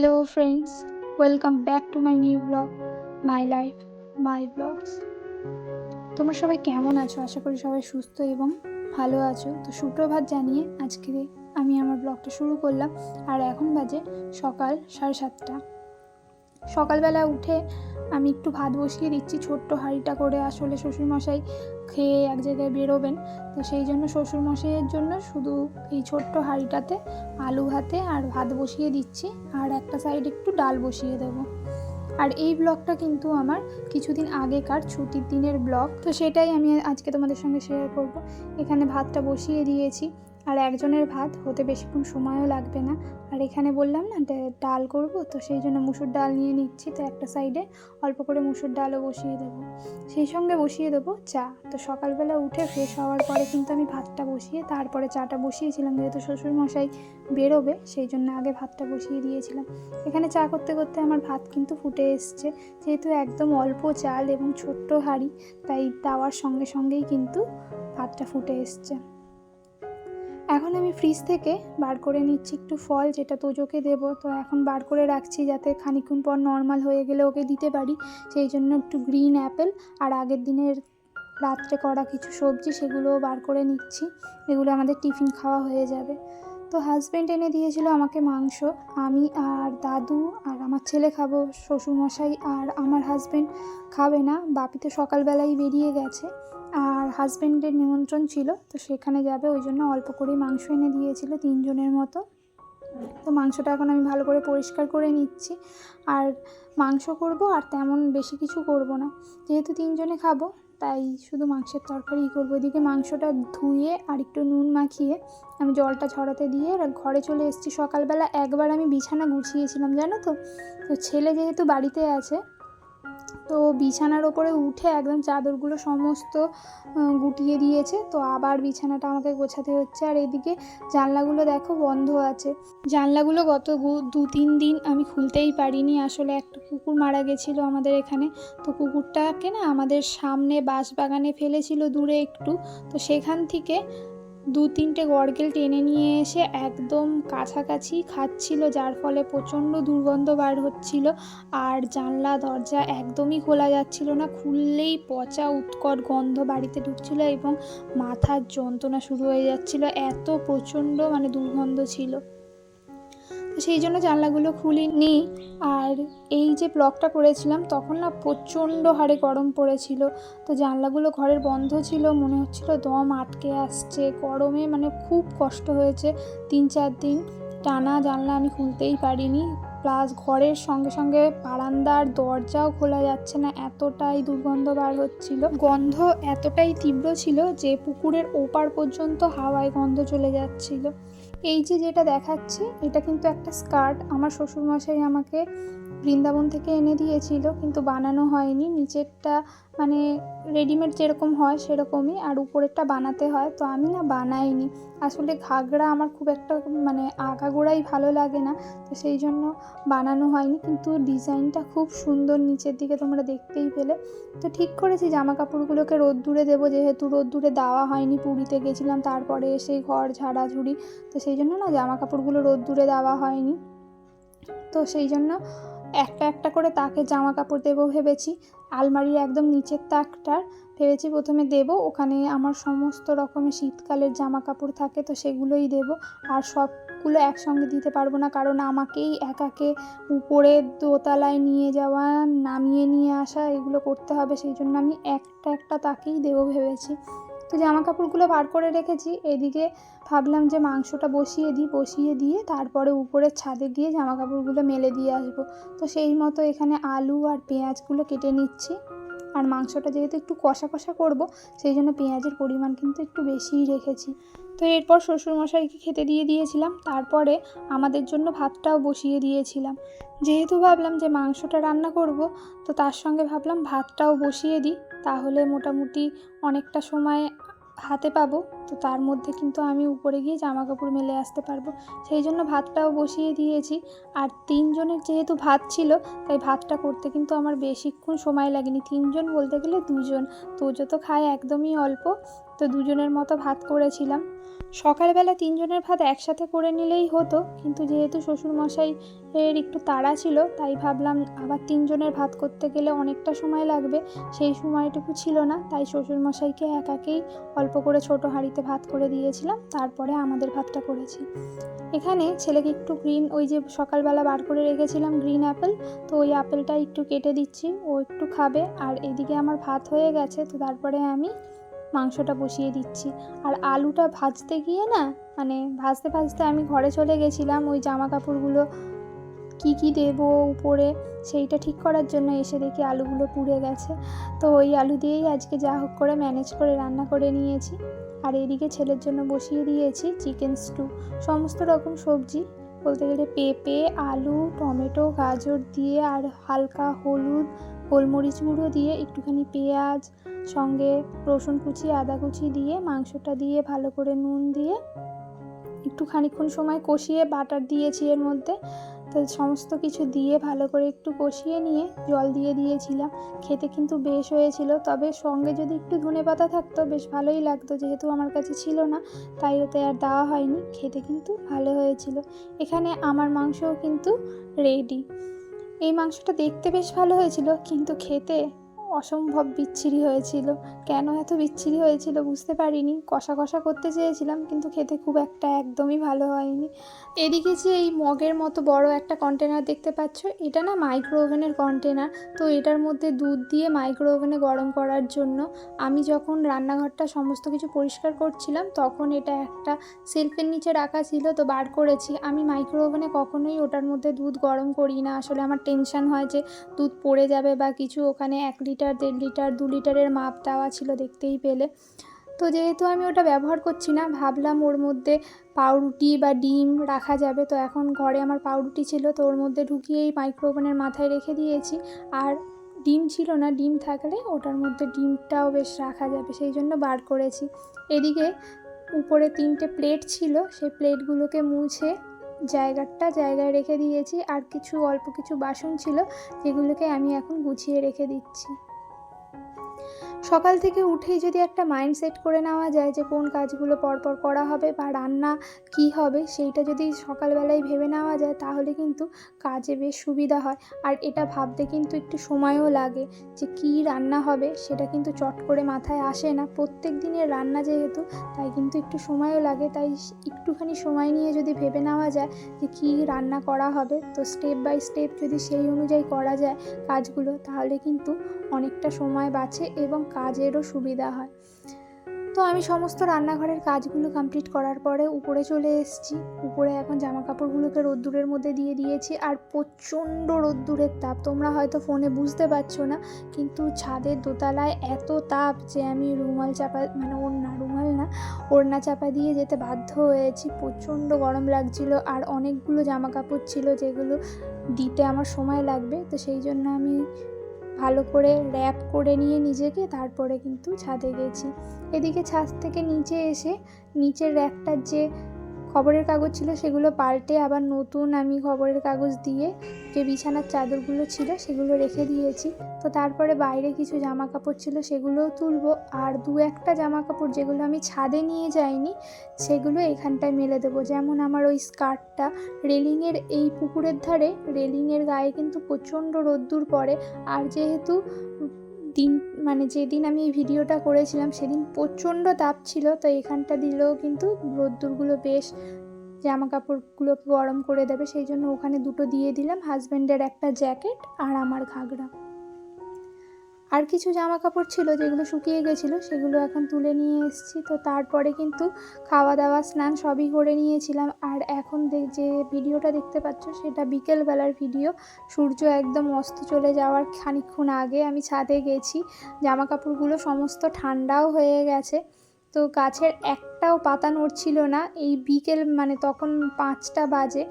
Hello friends, welcome back to my new vlog, My Life, My Vlogs. তোমরা সবাই কেমন আছো? আশা করি সবাই সুস্থ এবং ভালো আছো। তো সুপ্রভাত জানিয়ে আজকে আমি আমার ব্লগটা শুরু করলাম। আর এখন বাজে সকাল 7:30। সকালবেলা উঠে আমি একটু ভাত বসিয়ে দিচ্ছি ছোট্ট হাঁড়িটা করে। আসলে শ্বশুরমশাই খেয়ে এক জায়গায় বেরোবেন, তো সেই জন্য শ্বশুরমশাইয়ের জন্য শুধু এই ছোট্ট হাঁড়িটাতে আলু ভাতে আর ভাত বসিয়ে দিচ্ছি, আর একটা সাইড একটু ডাল বসিয়ে দেবো। আর এই ব্লগটা কিন্তু আমার কিছুদিন আগেকার ছুটির দিনের ব্লগ, তো সেটাই আমি আজকে তোমাদের সঙ্গে শেয়ার করব। এখানে ভাতটা বসিয়ে দিয়েছি, আর একজনের ভাত হতে বেশিক্ষণ সময়ও লাগবে না। আর এখানে বললাম না ডাল করব, তো সেই জন্য মুসুর ডাল নিয়ে নিচ্ছি। তো একটা সাইডে অল্প করে মুসুর ডালও বসিয়ে দেবো, সেই সঙ্গে বসিয়ে দেবো চা। তো সকালবেলা উঠে ফ্রেশ হওয়ার পরে কিন্তু আমি ভাতটা বসিয়ে তারপরে চাটা বসিয়েছিলাম, যেহেতু শ্বশুরমশাই বেরোবে সেই জন্য আগে ভাতটা বসিয়ে দিয়েছিলাম। এখানে চা করতে করতে আমার ভাত কিন্তু ফুটে এসছে, যেহেতু একদম অল্প চাল এবং ছোট্ট হাঁড়ি, তাই দেওয়ার সঙ্গে সঙ্গেই কিন্তু ভাতটা ফুটে এসছে। এখন আমি ফ্রিজ থেকে বার করে নিচ্ছি একটু ফল, যেটা তোজোকে দেবো। তো এখন বার করে রাখছি যাতে খানিকক্ষণ পর নর্মাল হয়ে গেলে ওকে দিতে পারি। সেই জন্য একটু গ্রিন অ্যাপেল আর আগের দিনের রাত্রে করা কিছু সবজি সেগুলোও বার করে নিচ্ছি, এগুলো আমাদের টিফিন খাওয়া হয়ে যাবে। তো হাজব্যান্ড এনে দিয়েছিল আমাকে মাংস, আমি আর দাদু আর আমার ছেলে খাবো, শ্বশুরমশাই আর আমার হাজব্যান্ড খাবে না। বাপি তো সকালবেলাই বেরিয়ে গেছে, আর হাজব্যান্ডের নিমন্ত্রণ ছিল তো সেখানে যাবে, ওই জন্য অল্প করেই মাংস এনে দিয়েছিল 3 জনের মতো। তো মাংসটা এখন আমি ভালো করে পরিষ্কার করে নিচ্ছি। আর মাংস করব, আর তেমন বেশি কিছু করব না, যেহেতু 3 জনে খাবো তাই শুধু মাংসের তরকারিই করবো। এদিকে মাংসটা ধুয়ে আর একটু নুন মাখিয়ে আমি জলটা ঝরাতে দিয়ে ঘরে চলে এসেছি। সকালবেলা একবার আমি বিছানা গুছিয়েছিলাম জানো তো। তো ছেলে যেহেতু বাড়িতে আছে, তো বিছানার ওপরে উঠে একদম চাদরগুলো সমস্ত গুটিয়ে দিয়েছে, তো আবার বিছানাটা আমাকে গোছাতে হচ্ছে। আর এদিকে জানলাগুলো দেখো বন্ধ আছে, জানলাগুলো গত 2-3 দিন আমি খুলতেই পারিনি। আসলে একটা কুকুর মারা গেছিলো আমাদের এখানে, তো কুকুরটাকে না আমাদের সামনে বাঁশবাগানে ফেলেছিল দূরে একটু, তো সেখান থেকে 2-3টে গরগেল টেনে নিয়ে এসে একদম কাছাকাছি খাচ্ছিল, যার ফলে প্রচণ্ড দুর্গন্ধ বার হচ্ছিল। আর জানলা দরজা একদমই খোলা যাচ্ছিল না, খুললেই পচা উৎকট গন্ধ বাড়িতে ঢুকছিল এবং মাথার যন্ত্রণা শুরু হয়ে যাচ্ছিল, এত প্রচণ্ড দুর্গন্ধ ছিল। তো সেই জন্য জানলাগুলো খুলিনি। আর এই যে ব্লগটা করেছিলাম তখন না প্রচণ্ড হারে গরম পড়েছিল, তো জানলাগুলো ঘরের বন্ধ ছিল, মনে হচ্ছিল দম আটকে আসছে গরমে, খুব কষ্ট হয়েছে। 3-4 দিন টানা জানলা আমি খুলতেই পারিনি, প্লাস ঘরের সঙ্গে সঙ্গে বারান্দার দরজাও খোলা যাচ্ছে না, এতটাই দুর্গন্ধ বার হচ্ছিল। গন্ধ এতটাই তীব্র ছিল যে পুকুরের ওপার পর্যন্ত হাওয়ায় গন্ধ চলে যাচ্ছিল। এই যে যেটা দেখাচ্ছি এটা কিন্তু একটা স্কার্ট, আমার শ্বশুরমশাই আমাকে বৃন্দাবন থেকে এনে দিয়েছিল, কিন্তু বানানো হয়নি। নিচেরটা রেডিমেড যেরকম হয় সেরকমই, আর উপরেরটা বানাতে হয়, তো আমি না বানাইনি। আসলে ঘাগরা আমার খুব একটা আগাগোড়াই ভালো লাগে না, তো সেই জন্য বানানো হয়নি। কিন্তু ডিজাইনটা খুব সুন্দর নিচের দিকে, তোমরা দেখতেই পেলে। তো ঠিক করেছি জামা কাপড়গুলোকে রোদ্দুরে দেবো, যেহেতু রোদ্দুরে দেওয়া হয়নি, পুরীতে গেছিলাম, তারপরে এসে ঘর ঝাড়াঝুড়ি, তো সেই জন্য না জামা কাপড়গুলো রোদ্দুরে দেওয়া হয়নি। তো সেই জন্য একটা একটা করে তাকে জামা কাপড় দেবো ভেবেছি। আলমারির একদম নিচের তাকটার ভেবেছি প্রথমে দেবো, ওখানে আমার সমস্ত রকমের শীতকালের জামা কাপড় থাকে, তো সেগুলোই দেবো। আর সবগুলো একসঙ্গে দিতে পারবো না, কারণ আমাকেই একাকে উপরে দোতলায় নিয়ে যাওয়া, নামিয়ে নিয়ে আসা, এগুলো করতে হবে, সেই জন্য আমি একটা একটা তাকেই দেবো ভেবেছি। তো জামা কাপড়গুলো বার করে রেখেছি। এদিকে ভাবলাম যে মাংসটা বসিয়ে দিয়ে তারপরে উপরের ছাদে গিয়ে জামা কাপড়গুলো মেলে দিয়ে আসবো। তো সেই মতো এখানে আলু আর পেঁয়াজগুলো কেটে নিচ্ছি। আর মাংসটা যেহেতু একটু কষা কষা করবো, সেই জন্য পেঁয়াজের পরিমাণ কিন্তু একটু বেশিই রেখেছি। তো এরপর শ্বশুরমশাইকে খেতে দিয়েছিলাম, তারপরে আমাদের জন্য ভাতটাও বসিয়ে দিয়েছিলাম। যেহেতু ভাবলাম যে মাংসটা রান্না করব, তো তার সঙ্গে ভাবলাম ভাতটাও বসিয়ে দিই, তাহলে মোটামুটি অনেকটা সময় হাতে পাবো। তো তার মধ্যে কিন্তু আমি উপরে গিয়ে জামা কাপড় মেলে আসতে পারবো, সেই জন্য ভাতটাও বসিয়ে দিয়েছি। আর 3 জনের যেহেতু ভাত ছিল, তাই ভাতটা করতে কিন্তু আমার বেশিক্ষণ সময় লাগেনি। 3 জন বলতে গেলে 2 জন, তোজো তো খায় একদমই অল্প, তো 2 জনের মতো ভাত করেছিলাম। সকালবেলা তিনজনের ভাত একসাথে করে নিলেই হতো, কিন্তু যেহেতু শ্বশুরমশাই এর একটু তাড়া ছিল, তাই ভাবলাম আবার তিনজনের ভাত করতে গেলে অনেকটা সময় লাগবে, সেই সময়টুকু ছিল না, তাই শ্বশুরমশাইকে একাকেই অল্প করে ছোট হাঁড়িতে ভাত করে দিয়েছিলাম, তারপরে আমাদের ভাতটা করেছি। এখানে ছেলেকে একটু গ্রিন, ওই যে সকালবেলা বার করে রেখেছিলাম গ্রিন অ্যাপেল, তো ওই অ্যাপেলটা একটু কেটে দিচ্ছি, ও একটু খাবে। আর এদিকে আমার ভাত হয়ে গেছে, তো তারপরে আমি মাংসটা বসিয়ে দিচ্ছি। আর আলুটা ভাজতে গিয়ে না, মানে ভাজতে ভাজতে আমি ঘরে চলে গেছিলাম ওই জামা কাপড়গুলো কি দেবো উপরে সেইটা ঠিক করার জন্য, এসে দেখি আলুগুলো পুড়ে গেছে। তো ওই আলু দিয়েই আজকে যা হোক করে ম্যানেজ করে রান্না করে নিয়েছি। আর এদিকে ছেলের জন্য বসিয়ে দিয়েছি চিকেন স্টু, সমস্ত রকম সবজি বলতে গেলে পেঁপে, আলু, টমেটো, গাজর দিয়ে আর হালকা হলুদ, গোলমরিচ গুঁড়ো দিয়ে, একটুখানি পেঁয়াজ, সঙ্গে রসুন কুচি, আদা কুচি দিয়ে মাংসটা দিয়ে ভালো করে নুন দিয়ে একটু খানিকক্ষণ সময় কষিয়ে বাটার দিয়েছি এর মধ্যে। তো সমস্ত কিছু দিয়ে ভালো করে একটু কষিয়ে নিয়ে জল দিয়ে দিয়েছিলাম। খেতে কিন্তু বেশ হয়েছিল, তবে সঙ্গে যদি একটু ধনেপাতা থাকতো বেশ ভালোই লাগতো, যেহেতু আমার কাছে ছিল না তাই ওতে আর দেওয়া হয়নি। খেতে কিন্তু ভালো হয়েছিল। এখানে আমার মাংসও কিন্তু রেডি। এই মাংসটা দেখতে বেশ ভালো হয়েছিল, কিন্তু খেতে অসম্ভব বিচ্ছিরি হয়েছিল। কেন এত বিচ্ছিরি হয়েছিল বুঝতে পারিনি। কষা কষা করতে চেয়েছিলাম, কিন্তু খেতে খুব একটা একদমই ভালো হয়নি। এদিকে যে এই মগের মতো বড় একটা কন্টেনার দেখতে পাচ্ছ, এটা না মাইক্রো ওভেনের কন্টেনার। তো এটার মধ্যে দুধ দিয়ে মাইক্রো ওভেনে গরম করার জন্য আমি যখন রান্নাঘরটা সমস্ত কিছু পরিষ্কার করছিলাম, তখন এটা একটা সেলফের নিচে রাখা ছিল, তো বার করেছি। আমি মাইক্রো ওভেনে কখনোই ওটার মধ্যে দুধ গরম করি না, আসলে আমার টেনশন হয় যে দুধ পড়ে যাবে বা কিছু। ওখানে 1 লিটার, 1.5 লিটার, 2 লিটারের মাপ দেওয়া ছিল, দেখতেই পেলে। তো যেহেতু আমি ওটা ব্যবহার করছি না, ভাবলাম ওর মধ্যে পাউরুটি বা ডিম রাখা যাবে। তো এখন ঘরে আমার পাউরুটি ছিল, তো ওর মধ্যে ঢুকিয়েই মাইক্রো ওভেনের মাথায় রেখে দিয়েছি। আর ডিম ছিল না, ডিম থাকলে ওটার মধ্যে ডিমটাও বেশ রাখা যাবে, সেই জন্য বার করেছি। এদিকে উপরে 3টে প্লেট ছিল, সেই প্লেটগুলোকে মুছে জায়গায় রেখে দিয়েছি। আর কিছু অল্প কিছু বাসন ছিল, যেগুলোকে আমি এখন গুছিয়ে রেখে দিচ্ছি। সকাল থেকে উঠেই যদি একটা মাইন্ড সেট করে নেওয়া যায় যে কোন কাজগুলো পরপর করা হবে বা রান্না কি হবে, সেইটা যদি সকালবেলায় ভেবে নেওয়া যায়, তাহলে কিন্তু কাজে বেশ সুবিধা হয়। আর এটা ভাবতে কিন্তু একটু সময়ও লাগে যে কী রান্না হবে, সেটা কিন্তু চট করে মাথায় আসে না। প্রত্যেক দিনের রান্না যেহেতু, তাই কিন্তু একটু সময়ও লাগে। তাই একটুখানি সময় নিয়ে যদি ভেবে নেওয়া যায় যে কী রান্না করা হবে, তো স্টেপ বাই স্টেপ যদি সেই অনুযায়ী করা যায় কাজগুলো, তাহলে কিন্তু অনেকটা সময় বাঁচে এবং কাজেরও সুবিধা হয়। তো আমি সমস্ত রান্নাঘরের কাজগুলো কমপ্লিট করার পরে উপরে চলে এসেছি। উপরে এখন জামা কাপড়গুলোকে রোদ্দুরের মধ্যে দিয়ে দিয়েছি। আর প্রচণ্ড রোদ্দুরের তাপ, তোমরা হয়তো ফোনে বুঝতে পারছো না, কিন্তু ছাদের দোতলায় এত তাপ যে আমি ওড়না চাপা দিয়ে যেতে বাধ্য হয়েছি। প্রচণ্ড গরম লাগছিল, আর অনেকগুলো জামা কাপড় ছিল যেগুলো দিতে আমার সময় লাগবে, তো সেই জন্য আমি ভালো করে র্যাপ করে নিয়ে নিজেকে তারপরে কিন্তু ছাদে গেছি। এদিকে ছাদ থেকে নিচে এসে নিচের র্যাকটার যে খবরের কাগজ ছিল সেগুলো পাল্টে আবার নতুন আমি খবরের কাগজ দিয়ে যে বিছানার চাদরগুলো ছিল সেগুলো রেখে দিয়েছি। তো তারপরে বাইরে কিছু জামা কাপড় ছিল, সেগুলোও তুলবো। আর 2-1টা জামা কাপড় যেগুলো আমি ছাদে নিয়ে যাইনি, সেগুলো এখানটায় মেলে দেবো। যেমন আমার ওই স্কার্টটা, রেলিংয়ের এই পুকুরের ধারে রেলিংয়ের গায়ে কিন্তু প্রচণ্ড রোদ্দুর পড়ে। আর যেহেতু যেদিন আমি এই ভিডিওটা করেছিলাম সেদিন প্রচণ্ড তাপ ছিল, তো এখানটা দিলেও কিন্তু রোদ্দুরগুলো বেশ জামা কাপড়গুলোকে গরম করে দেবে, সেই জন্য ওখানে 2টো দিয়ে দিলাম, হাজব্যান্ডের একটা জ্যাকেট আর আমার ঘাগরা। আর কিছু জামা কাপড় ছিল যেগুলো শুকিয়ে গেছিলো, সেগুলো এখন তুলে নিয়ে এসেছি। তো তারপরে কিন্তু খাওয়া দাওয়া, স্নান সবই করে নিয়েছিলাম। আর এখন যে ভিডিওটা দেখতে পাচ্ছ সেটা বিকেলবেলার ভিডিও। সূর্য একদম অস্ত চলে যাওয়ার খানিকক্ষণ আগে আমি ছাদে গেছি। জামা কাপড়গুলো সমস্ত ঠান্ডাও হয়ে গেছে, তো গাছের একটাও পাতা নড়ছিল না। এই বিকেল তখন 5টা বাজে,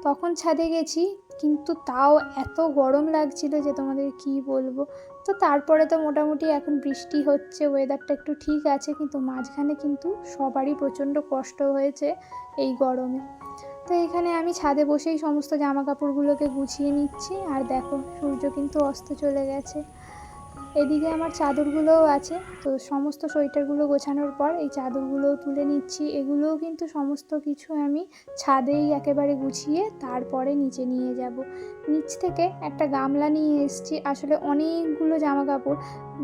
তখন ছাদে গেছি, কিন্তু তাও এত গরম লাগছিল যে তোমাদের কি বলবো। তো তারপরে তো মোটামুটি এখন বৃষ্টি হচ্ছে, ওয়েদারটা একটু ঠিক আছে, কিন্তু মাঝখানে কিন্তু সবারই প্রচণ্ড কষ্ট হয়েছে এই গরমে। তো এখানে আমি ছাদে বসেই সমস্ত জামা কাপড়গুলোকে গুছিয়ে নিচ্ছি। আর দেখো, সূর্য কিন্তু অস্ত চলে গেছে। এদিকে আমার চাদরগুলোও আছে। তো সমস্ত সোয়েটারগুলো গোছানোর পর এই চাদরগুলোও তুলে নিচ্ছি। এগুলোও কিন্তু সমস্ত কিছু আমি ছাদেই একেবারে গুছিয়ে তারপরে নিচে নিয়ে যাব। নিচ থেকে একটা গামলা নিয়ে এসেছি। আসলে অনেকগুলো জামা কাপড়,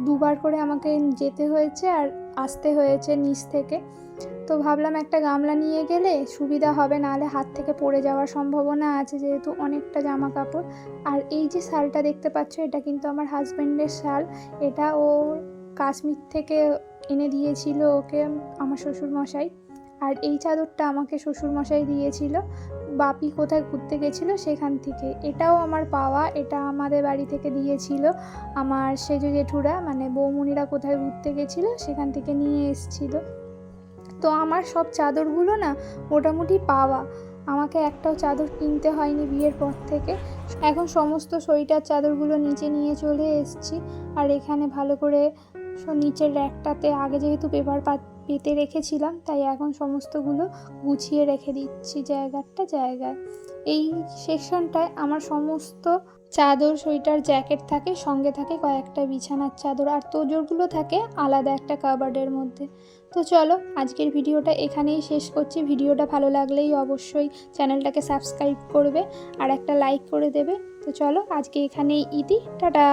দুবার করে আমাকে যেতে হয়েছে আর আসতে হয়েছে নিচ থেকে। তো ভাবলাম একটা গামলা নিয়ে গেলে সুবিধা হবে, নাহলে হাত থেকে পড়ে যাওয়ার সম্ভাবনা আছে, যেহেতু অনেকটা জামা কাপড়। আর এই যে শালটা দেখতে পাচ্ছ, এটা কিন্তু আমার হাজব্যান্ডের শাল। এটা ও কাশ্মীর থেকে এনে দিয়েছিল ওকে আমার শ্বশুরমশাই। আর এই চাদরটা আমাকে শ্বশুরমশাই দিয়েছিল, বাপি কোথায় ঘুরতে গেছিলো সেখান থেকে। এটাও আমার পাওয়া, এটা আমাদের বাড়ি থেকে দিয়েছিল আমার সেজো জেঠুরা, মানে বৌমনিরা কোথায় ঘুরতে গেছিলো সেখান থেকে নিয়ে এসেছিলো। তো আমার সব চাদরগুলো না মোটামুটি পাওয়া, আমাকে একটাও চাদর কিনতে হয়নি বিয়ের পর থেকে। এখন সমস্ত সোয়েটার চাদরগুলো নিচে নিয়ে চলে এসেছি। আর এখানে ভালো করে নিচের র্যাকটাতে আগে যেহেতু পেপার পেতে রেখেছিলাম, তাই এখন সমস্তগুলো গুছিয়ে রেখে দিচ্ছি জায়গায়। এই সেকশনটায় আমার সমস্ত চাদর, সোয়েটার, জ্যাকেট থাকে, সঙ্গে থাকে কয়েকটা বিছানার চাদর, আর তোজোরগুলো থাকে আলাদা একটা কাবার্ডের মধ্যে। তো চলো আজকের ভিডিওটা এখানেই শেষ করছি। ভিডিওটা ভালো লাগলেই অবশ্যই চ্যানেলটাকে সাবস্ক্রাইব করবে আর একটা লাইক করে দেবে। তো চলো আজকে এখানেই ইতি, টাটা।